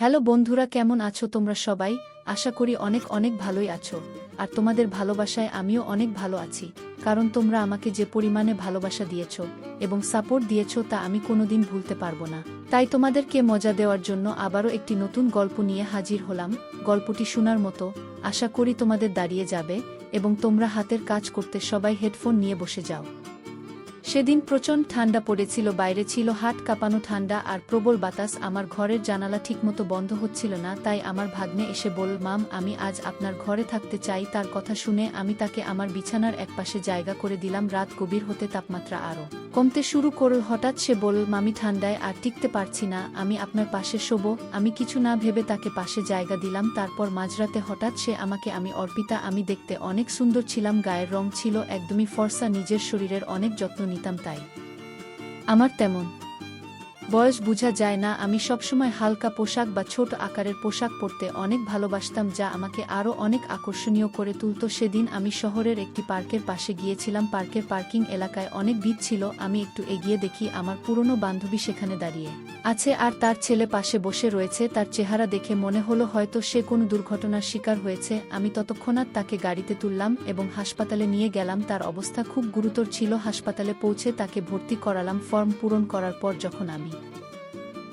Hello বন্ধুরা, কেমন আছো তোমরা সবাই? আশা করি অনেক অনেক ভালোই আছো। আর তোমাদের ভালোবাসায় আমিও অনেক ভালো আছি, কারণ তোমরা আমাকে যে পরিমাণে ভালোবাসা দিয়েছো এবং সাপোর্ট দিয়েছো তা আমি কোনোদিন ভুলতে পারবো না। তাই তোমাদেরকে মজা দেওয়ার জন্য আবারও একটি নতুন গল্প নিয়ে হাজির হলাম। গল্পটি শোনার মতো, আশা করি তোমাদের দাঁড়িয়ে যাবে এবং তোমরা হাতের কাজ করতে সবাই হেডফোন নিয়ে বসে যাও। সেদিন প্রচণ্ড ঠান্ডা পড়েছিল, বাইরে ছিল হাট কাঁপানো ঠান্ডা আর প্রবল বাতাস। আমার ঘরের জানালা ঠিকমতো বন্ধ হচ্ছিল না, তাই আমার ভাগ্নে এসে বলল, মাম আমি আজ আপনার ঘরে থাকতে চাই। তার কথা শুনে আমি তাকে আমার বিছানার একপাশে জায়গা করে দিলাম। রাত গভীর হতে তাপমাত্রা আরও কমতে শুরু করল। হঠাৎ সে বলল, মামি ঠান্ডায় আর টিকতে পারছি না, আমি আপনার পাশে শোবো। আমি কিছু না ভেবে তাকে পাশে জায়গা দিলাম। তারপর মাঝরাতে হঠাৎ সে আমাকে, আমি অর্পিতা, আমি দেখতে অনেক সুন্দর ছিলাম, গায়ের রং ছিল একদমই ফর্সা, নিজের শরীরের অনেক যত্ন নিতাম, তাই আমার তেমন বয়স বোঝা যায় না। আমি সবসময় হালকা পোশাক বা ছোট আকারের পোশাক পরতে অনেক ভালোবাসতাম, যা আমাকে আরও অনেক আকর্ষণীয় করে তুলত। সেদিন আমি শহরের একটি পার্কের পাশে গিয়েছিলাম। পার্কের পার্কিং এলাকায় অনেক ভিড় ছিল। আমি একটু এগিয়ে দেখি আমার পুরনো বান্ধবী সেখানে দাঁড়িয়ে আছে আর তার ছেলে পাশে বসে রয়েছে। তার চেহারা দেখে মনে হলো হয়তো সে কোনো দুর্ঘটনার শিকার হয়েছে। আমি তৎক্ষণাৎ তাকে গাড়িতে তুললাম এবং হাসপাতালে নিয়ে গেলাম। তার অবস্থা খুব গুরুতর ছিল। হাসপাতালে পৌঁছে তাকে ভর্তি করালাম। ফর্ম পূরণ করার পর যখন আমি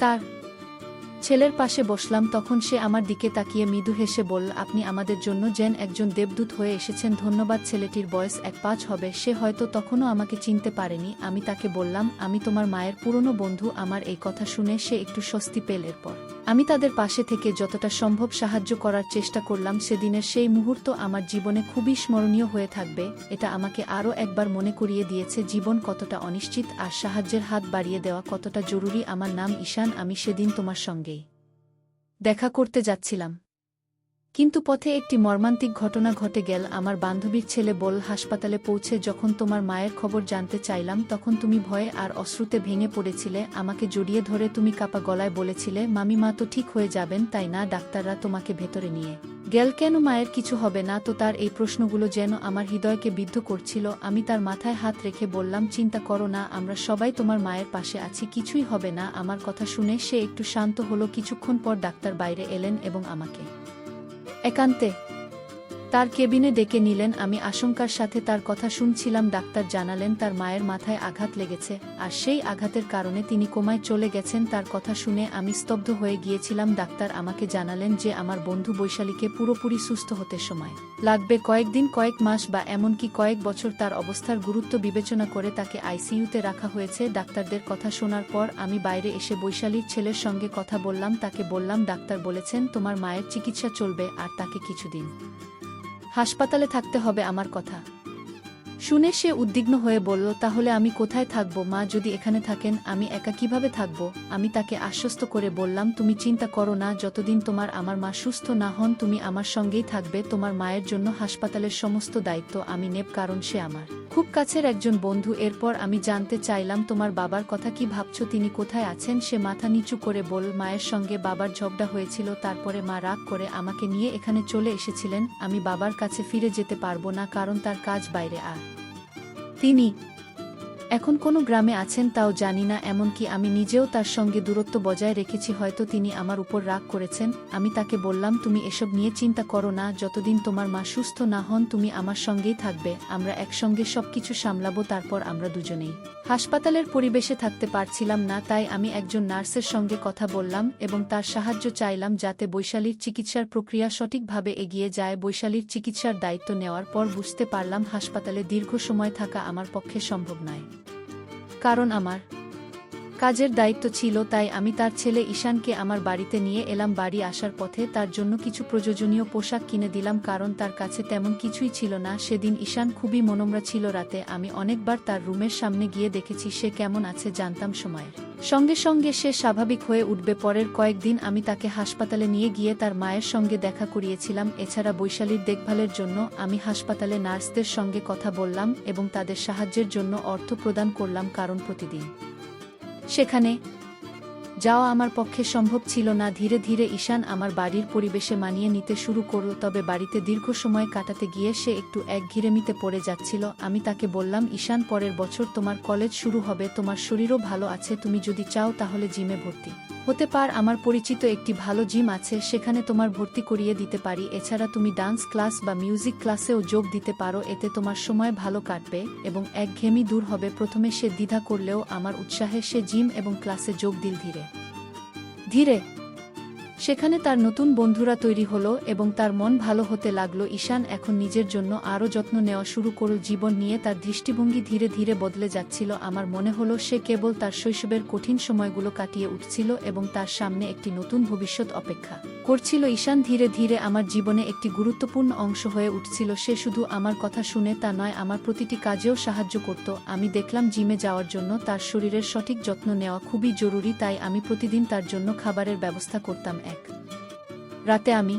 তার ছেলের পাশে বসলাম, তখন সে আমার দিকে তাকিয়ে মৃদু হেসে বলল, আপনি আমাদের জন্য যেন একজন দেবদূত হয়ে এসেছেন, ধন্যবাদ। ছেলেটির বয়স 1-5 হবে, সে হয়তো তখনও আমাকে চিনতে পারেনি। আমি তাকে বললাম, আমি তোমার মায়ের পুরনো বন্ধু। আমার এই কথা শুনে সে একটু স্বস্তি পেল। এরপর আমি তাদের পাশে থেকে যতটা সম্ভব সাহায্য করার চেষ্টা করলাম। সেদিনের সেই মুহূর্ত আমার জীবনে খুবই স্মরণীয় হয়ে থাকবে। এটা আমাকে আরও একবার মনে করিয়ে দিয়েছে জীবন কতটা অনিশ্চিত আর সাহায্যের হাত বাড়িয়ে দেওয়া কতটা জরুরি। আমার নাম ঈশান, আমি সেদিন তোমার সঙ্গেই দেখা করতে যাচ্ছিলাম, কিন্তু পথে একটি মর্মান্তিক ঘটনা ঘটে গেল। আমার বান্ধবীর ছেলে বল, হাসপাতালে পৌঁছে যখন তোমার মায়ের খবর জানতে চাইলাম, তখন তুমি ভয়ে আর অশ্রুতে ভেঙে পড়েছিলে। আমাকে জড়িয়ে ধরে তুমি কাপা গলায় বলেছিলে, মামি মা তো ঠিক হয়ে যাবেন, তাই না? ডাক্তাররা তোমাকে ভেতরে নিয়ে গেল কেন? মায়ের কিছু হবে না তো? তার এই প্রশ্নগুলো যেন আমার হৃদয়কে বিদ্ধ করছিল। আমি তার মাথায় হাত রেখে বললাম, চিন্তা করো না, আমরা সবাই তোমার মায়ের পাশে আছি, কিছুই হবে না। আমার কথা শুনে সে একটু শান্ত হলো। কিছুক্ষণ পর ডাক্তার বাইরে এলেন এবং আমাকে একান্তে তার কেবিনে ডেকে নিলেন। আমি আশঙ্কার সাথে তার কথা শুনছিলাম। ডাক্তার জানালেন তার মায়ের মাথায় আঘাত লেগেছে আর সেই আঘাতের কারণে তিনি কোমায় চলে গেছেন। তার কথা শুনে আমি স্তব্ধ হয়ে গিয়েছিলাম। ডাক্তার আমাকে জানালেন যে আমার বন্ধু বৈশালীকে পুরোপুরি সুস্থ হতে সময় লাগবে, কয়েকদিন, কয়েক মাস বা এমনকি কয়েক বছর। তার অবস্থার গুরুত্ব বিবেচনা করে তাকে আইসিইউতে রাখা হয়েছে। ডাক্তারদের কথা শোনার পর আমি বাইরে এসে বৈশালীর ছেলের সঙ্গে কথা বললাম। তাকে বললাম, ডাক্তার বলেছেন তোমার মায়ের চিকিৎসা চলবে আর তাকে কিছুদিন হাসপাতালে থাকতে হবে। আমার কথা শুনে সে উদ্বিগ্ন হয়ে বলল, তাহলে আমি কোথায় থাকব মা? যদি এখানে থাকেন আমি একা কিভাবে থাকব? আমি তাকে আশ্বস্ত করে বললাম, তুমি চিন্তা করো না, যতদিন তোমার আমার মা সুস্থ না হন তুমি আমার সঙ্গেই থাকবে। তোমার মায়ের জন্য হাসপাতালের সমস্ত দায়িত্ব আমি নেব, কারণ সে আমার খুব কাছের একজন বন্ধু। এরপর আমি জানতে চাইলাম, তোমার বাবার কথা কি ভাবছো, তিনি কোথায় আছেন? সে মাথা নিচু করে বলল, মায়ের সঙ্গে বাবার ঝগড়া হয়েছিল, তারপরে মা রাগ করে আমাকে নিয়ে এখানে চলে এসেছিলেন। আমি বাবার কাছে ফিরে যেতে পারবো না, কারণ তার কাজ বাইরে আর তিনি এখন কোনো গ্রামে আছেন তাও জানি না। এমনকি আমি নিজেও তার সঙ্গে দূরত্ব বজায় রেখেছি, হয়তো তিনি আমার উপর রাগ করেছেন। আমি তাকে বললাম, তুমি এসব নিয়ে চিন্তা করো না, যতদিন তোমার মা সুস্থ না হন তুমি আমার সঙ্গেই থাকবে, আমরা একসঙ্গে সবকিছু সামলাবো। তারপর আমরা দুজনেই হাসপাতালের পরিবেশে থাকতে পারছিলাম না, তাই আমি একজন নার্সের সঙ্গে কথা বললাম এবং তার সাহায্য চাইলাম যাতে বৈশালীর চিকিৎসার প্রক্রিয়া সঠিকভাবে এগিয়ে যায়। বৈশালীর চিকিৎসার দায়িত্ব নেওয়ার পর বুঝতে পারলাম হাসপাতালে দীর্ঘ সময় থাকা আমার পক্ষে সম্ভব নয়, কারণ আমার কাজের দায়িত্ব ছিল। তাই আমি তার ছেলে ঈশানকে আমার বাড়িতে নিয়ে এলাম। বাড়ি আসার পথে তার জন্য কিছু প্রয়োজনীয় পোশাক কিনে দিলাম, কারণ তার কাছে তেমন কিছুই ছিল না। সেদিন ঈশান খুবই মনমরা ছিল। রাতে আমি অনেকবার তার রুমের সামনে গিয়ে দেখেছি সে কেমন আছে, জানতাম সময়ের সঙ্গে সঙ্গে সে স্বাভাবিক হয়ে উঠবে। পরের কয়েকদিন আমি তাকে হাসপাতালে নিয়ে গিয়ে তার মায়ের সঙ্গে দেখা করিয়েছিলাম। এছাড়া বৈশালীর দেখভালের জন্য আমি হাসপাতালে নার্সদের সঙ্গে কথা বললাম এবং তাদের সাহায্যের জন্য অর্থ প্রদান করলাম, কারণ প্রতিদিন সেখানে যাওয়া আমার পক্ষে সম্ভব ছিল না। ধীরে ধীরে ঈশান আমার বাড়ির পরিবেশে মানিয়ে নিতে শুরু করল, তবে বাড়িতে দীর্ঘ সময় কাটাতে গিয়ে সে একটু একঘেয়েমিতে পড়ে যাচ্ছিল। আমি তাকে বললাম, ঈশান, পরের বছর তোমার কলেজ শুরু হবে, তোমার শরীরও ভালো আছে, তুমি যদি চাও তাহলে জিমে ভর্তি হতে পার। আমার পরিচিত একটি ভালো জিম আছে, সেখানে তোমার ভর্তি করিয়ে দিতে পারি। এছাড়া তুমি ডান্স ক্লাস বা মিউজিক ক্লাসেও যোগ দিতে পারো, এতে তোমার সময় ভালো কাটবে এবং একঘেয়েমি দূর হবে। প্রথমে সে দ্বিধা করলেও আমার উৎসাহে সে জিম এবং ক্লাসে যোগ দিল। ধীরে ধীরে সেখানে তার নতুন বন্ধুরা তৈরি হলো এবং তার মন ভালো হতে লাগলো। ঈশান এখন নিজের জন্য আরও যত্ন নেওয়া শুরু করল। জীবন নিয়ে তার দৃষ্টিভঙ্গি ধীরে ধীরে বদলে যাচ্ছিল। আমার মনে হলো সে কেবল তার শৈশবের কঠিন সময়গুলো কাটিয়ে উঠছিল এবং তার সামনে একটি নতুন ভবিষ্যৎ অপেক্ষা করছিল। ঈশান ধীরে ধীরে আমার জীবনে একটি গুরুত্বপূর্ণ অংশ হয়ে উঠছিল। সে শুধু আমার কথা শুনে তা নয়, আমার প্রতিটি কাজেও সাহায্য করত। আমি দেখলাম জিমে যাওয়ার জন্য তার শরীরের সঠিক যত্ন নেওয়া খুবই জরুরি, তাই আমি প্রতিদিন তার জন্য খাবারের ব্যবস্থা করতাম। এক রাতে আমি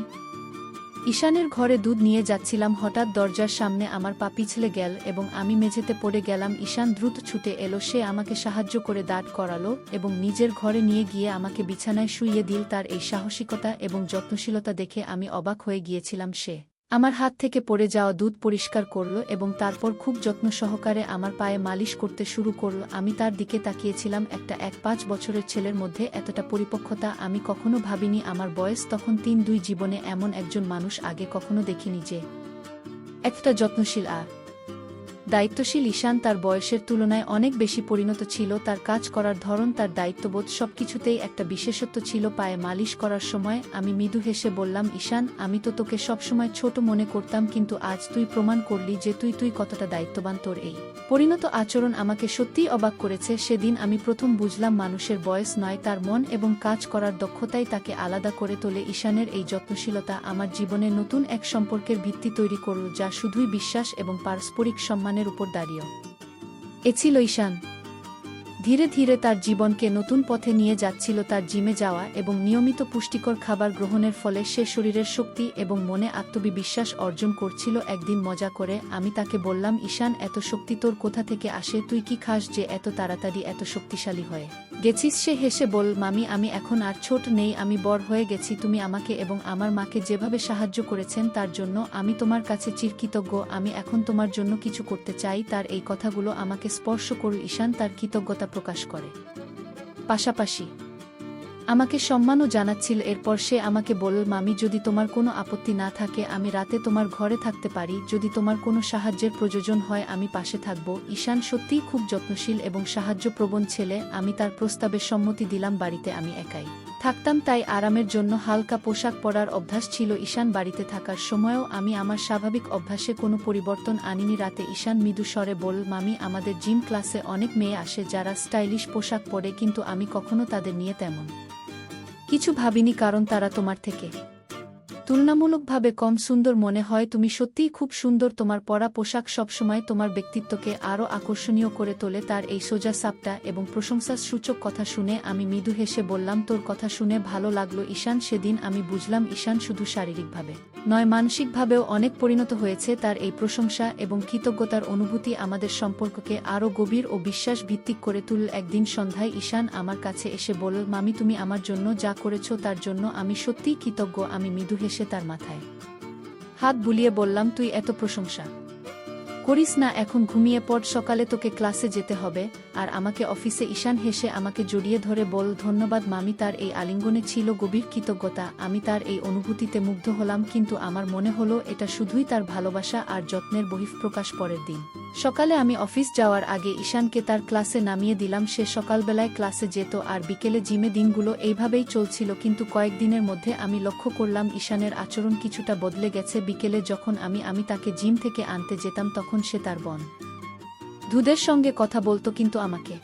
ঈশানের ঘরে দুধ নিয়ে যাচ্ছিলাম, হঠাৎ দরজার সামনে আমার পা পিছলে গেল এবং আমি মেঝেতে পড়ে গেলাম। ঈশান দ্রুত ছুটে এলো, সে আমাকে সাহায্য করে দাঁড় করালো এবং নিজের ঘরে নিয়ে গিয়ে আমাকে বিছানায় শুইয়ে দিল। তার এই সাহসিকতা এবং যত্নশীলতা দেখে আমি অবাক হয়ে গিয়েছিলাম। সে আমার হাত থেকে পড়ে যাওয়া দুধ পরিষ্কার করল এবং তারপর খুব যত্ন সহকারে আমার পায়ে মালিশ করতে শুরু করল। আমি তার দিকে তাকিয়েছিলাম। একটা 5 বছরের ছেলের মধ্যে এতটা পরিপক্কতা আমি কখনো ভাবিনি। আমার বয়স তখন 3-2। জীবনে এমন একজন মানুষ আগে কখনো দেখিনি যে একটা যত্নশীল আর দায়িত্বশীল। ঈশান তার বয়সের তুলনায় অনেক বেশি পরিণত ছিল। তার কাজ করার ধরন, তার দায়িত্ববোধ সবকিছুতেই একটা বিশেষত্ব ছিল। পায়ে মালিশ করার সময় আমি মৃদু হেসে বললাম, ঈশান, আমি তো তোকে সবসময় ছোট মনে করতাম, কিন্তু আজ তুই প্রমাণ করলি যে তুই কতটা দায়িত্ববান। তোর এই পরিণত আচরণ আমাকে সত্যিই অবাক করেছে। সেদিন আমি প্রথম বুঝলাম মানুষের বয়স নয়, তার মন এবং কাজ করার দক্ষতাই তাকে আলাদা করে তোলে। ঈশানের এই যত্নশীলতা আমার জীবনে নতুন এক সম্পর্কের ভিত্তি তৈরি করল, যা শুধুই বিশ্বাস এবং পারস্পরিক সম্মানের উপর দাঁড়িয়ে ছিল। ঈশান ধীরে ধীরে তার জীবনকে নতুন পথে নিয়ে যাচ্ছিল। তার জিমে যাওয়া এবং নিয়মিত পুষ্টিকর খাবার গ্রহণের ফলে সে শরীরের শক্তি এবং মনে আত্মবিশ্বাস অর্জন করছিল। একদিন মজা করে আমি তাকে বললাম, ঈশান, এত শক্তি তোর কোথা থেকে আসে? তুই কি খাস যে এত তাড়াতাড়ি এত শক্তিশালী হয়ে গেছিস? সে হেসে বল, মামি, আমি এখন আর ছোট নেই, আমি বড় হয়ে গেছি। তুমি আমাকে এবং আমার মাকে যেভাবে সাহায্য করেছেন তার জন্য আমি তোমার কাছে চিরকৃতজ্ঞ। আমি এখন তোমার জন্য কিছু করতে চাই। তার এই কথাগুলো আমাকে স্পর্শ করল। ঈশান তার কৃতজ্ঞতা প্রকাশ করে, পাশাপাশি আমাকে সম্মানও জানাচ্ছিল। এরপর সে আমাকে বলল, মামি, যদি তোমার কোনো আপত্তি না থাকে আমি রাতে তোমার ঘরে থাকতে পারি। যদি তোমার কোনো সাহায্যের প্রয়োজন হয় আমি পাশে থাকব। ঈশান সত্যিই খুব যত্নশীল এবং সাহায্যপ্রবণ ছেলে। আমি তার প্রস্তাবে সম্মতি দিলাম। বাড়িতে আমি একাই থাকতাম, তাই আরামের জন্য হালকা পোশাক পরার অভ্যাস ছিল। ঈশান বাড়িতে থাকার সময়ও আমি আমার স্বাভাবিক অভ্যাসে কোনো পরিবর্তন আনিনি। রাতে ঈশান মৃদু স্বরে বলল, মামি, আমাদের জিম ক্লাসে অনেক মেয়ে আসে যারা স্টাইলিশ পোশাক পরে, কিন্তু আমি কখনো তাদের নিয়ে তেমন কিছু ভাবিনি, কারণ তারা তোমার থেকে তুলনামূলকভাবে কম সুন্দর মনে হয়। তুমি সত্যিই খুব সুন্দর। তোমার পরা পোশাক সবসময় তোমার ব্যক্তিত্বকে আরও আকর্ষণীয় করে তোলে। তার এই সোজা সাপটা এবং প্রশংসাসূচক কথা শুনে আমি মৃদু হেসে বললাম, তোর কথা শুনে ভালো লাগলো ঈশান। সেদিন আমি বুঝলাম ঈশান শুধু শারীরিকভাবে নয়, মানসিকভাবেও অনেক পরিণত হয়েছে। তার এই প্রশংসা এবং কৃতজ্ঞতার অনুভূতি আমাদের সম্পর্ককে আরও গভীর ও বিশ্বাস ভিত্তিক করে তুলল। একদিন সন্ধ্যায় ঈশান আমার কাছে এসে বলল, মামি, তুমি আমার জন্য যা করেছো তার জন্য আমি সত্যিই কৃতজ্ঞ। আমি মৃদু হেসে তার মাথায় হাত বুলিয়ে বললাম, তুই এত প্রশংসা করিস না, এখন ঘুমিয়ে পড়, সকালে তোকে ক্লাসে যেতে হবে আর আমাকে অফিসে। ঈশান হেসে আমাকে জড়িয়ে ধরে বল, ধন্যবাদ মামি। তার এই আলিঙ্গনে ছিল গভীর কৃতজ্ঞতা। আমি তার এই অনুভূতিতে মুগ্ধ হলাম, কিন্তু আমার মনে হলো এটা শুধুই তার ভালোবাসা আর যত্নের বহিঃপ্রকাশ। পরের দিন সকালে আমি অফিস যাওয়ার আগে ঈশানকে তার ক্লাসে নামিয়ে দিলাম। সে সকালবেলায় ক্লাসে যেত আর বিকেলে জিমে। দিনগুলো এইভাবেই চলছিল, কিন্তু কয়েকদিনের মধ্যে আমি লক্ষ্য করলাম ঈশানের আচরণ কিছুটা বদলে গেছে। বিকেলে যখন আমি তাকে জিম থেকে আনতে যেতাম তখন সে তার বন্ধুদের সঙ্গে কথা বলতো, কিন্তু আমাকে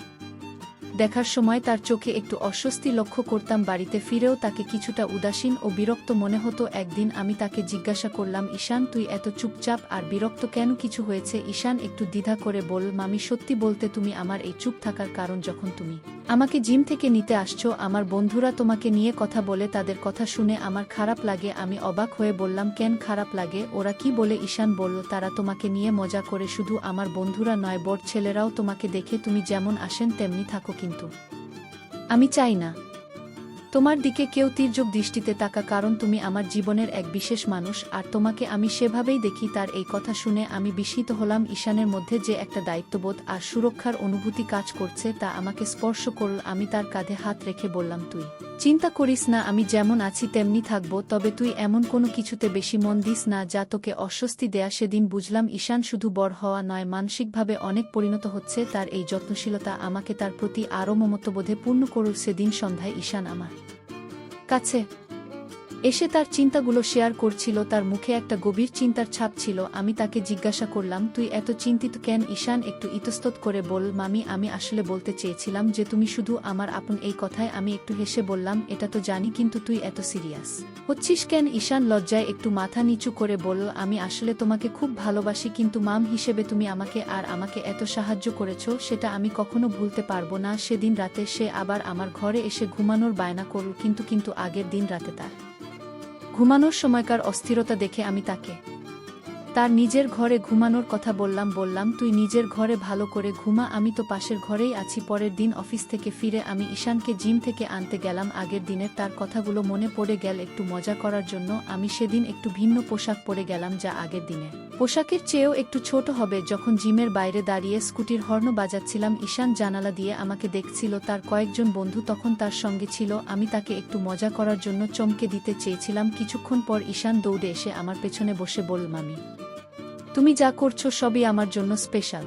দেখার সময় তার চোখে একটু অস্বস্তি লক্ষ্য করতাম। বাড়িতে ফিরেও তাকে কিছুটা উদাসীন ও বিরক্ত মনে হতো। একদিন আমি তাকে জিজ্ঞাসা করলাম, ঈশান, তুই এত চুপচাপ আর বিরক্ত কেন? কিছু হয়েছে? ঈশান একটু দ্বিধা করে বলল, মামি, সত্যি বলতে তুমি আমার এই চুপ থাকার কারণ। যখন তুমি আমাকে জিম থেকে নিতে আসছো আমার বন্ধুরা তোমাকে নিয়ে কথা বলে, তাদের কথা শুনে আমার খারাপ লাগে। আমি অবাক হয়ে বললাম, কেন খারাপ লাগে? ওরা কি বলে? ঈশান বলল, তারা তোমাকে নিয়ে মজা করে। শুধু আমার বন্ধুরা নয়, বড় ছেলেরাও তোমাকে দেখে তুমি যেমন আসেন তেমনি থাকো, কিন্তু আমি চাই না তোমার দিকে কেউ তির্যক দৃষ্টিতে তাকা, কারণ তুমি আমার জীবনের এক বিশেষ মানুষ, আর তোমাকে আমি সেভাবেই দেখি। তার এই কথা শুনে আমি বিস্মিত হলাম। ঈশানের মধ্যে যে একটা দায়িত্ববোধ আর সুরক্ষার অনুভূতি কাজ করছে তা আমাকে স্পর্শ করল। আমি তার কাঁধে হাত রেখে বললাম, তুই চিন্তা করিস না, আমি যেমন আছি তেমনি থাকব, তবে তুই এমন কোনো কিছুতে বেশি মন দিস না যা তোকে অস্বস্তি দেয়া। সেদিন বুঝলাম ঈশান শুধু বড় হওয়া নয়, মানসিকভাবে অনেক পরিণত হচ্ছে। তার এই যত্নশীলতা আমাকে তার প্রতি আরও মমত্ববোধে পূর্ণ করল। সেদিন সন্ধ্যায় ঈশান আমার কাছে এসে তার চিন্তাগুলো শেয়ার করছিল। তার মুখে একটা গভীর চিন্তার ছাপ ছিল। আমি তাকে জিজ্ঞাসা করলাম, তুই এত চিন্তিত কেন? ঈশান একটু ইতস্তত করে বলল, মামি, আমি আসলে বলতে চেয়েছিলাম যে তুমি শুধু আমার আপন। এই কথায় আমি একটু হেসে বললাম, এটা তো জানি, কিন্তু তুই এত সিরিয়াস হচ্ছিস কেন? ঈশান লজ্জায় একটু মাথা নিচু করে বলল, আমি আসলে তোমাকে খুব ভালোবাসি, কিন্তু মাম হিসেবে তুমি আমাকে এত সাহায্য করেছো সেটা আমি কখনো ভুলতে পারবো না। সেদিন রাতে সে আবার আমার ঘরে এসে ঘুমানোর বায়না করল, কিন্তু আগের দিন রাতে তার ঘুমানোর সময়কার অস্থিরতা দেখে আমি তাকে তার নিজের ঘরে ঘুমানোর কথা বললাম, তুই নিজের ঘরে ভালো করে ঘুমা, আমি তো পাশের ঘরেই আছি। পরের দিন অফিস থেকে ফিরে আমি ঈশানকে জিম থেকে আনতে গেলাম। আগের দিনের তার কথাগুলো মনে পড়ে গেল। একটু মজা করার জন্য আমি সেদিন একটু ভিন্ন পোশাক পরে গেলাম, যা আগের দিনের পোশাকের চেয়েও একটু ছোট হবে। যখন জিমের বাইরে দাঁড়িয়ে স্কুটির হর্ন বাজাচ্ছিলাম, ঈশান জানালা দিয়ে আমাকে দেখছিল। তার কয়েকজন বন্ধু তখন তার সঙ্গে ছিল। আমি তাকে একটু মজা করার জন্য চমকে দিতে চেয়েছিলাম। কিছুক্ষণ পর ঈশান দৌড়ে এসে আমার পেছনে বসে বলল, মামি, তুমি যা করছো সবই আমার জন্য স্পেশাল।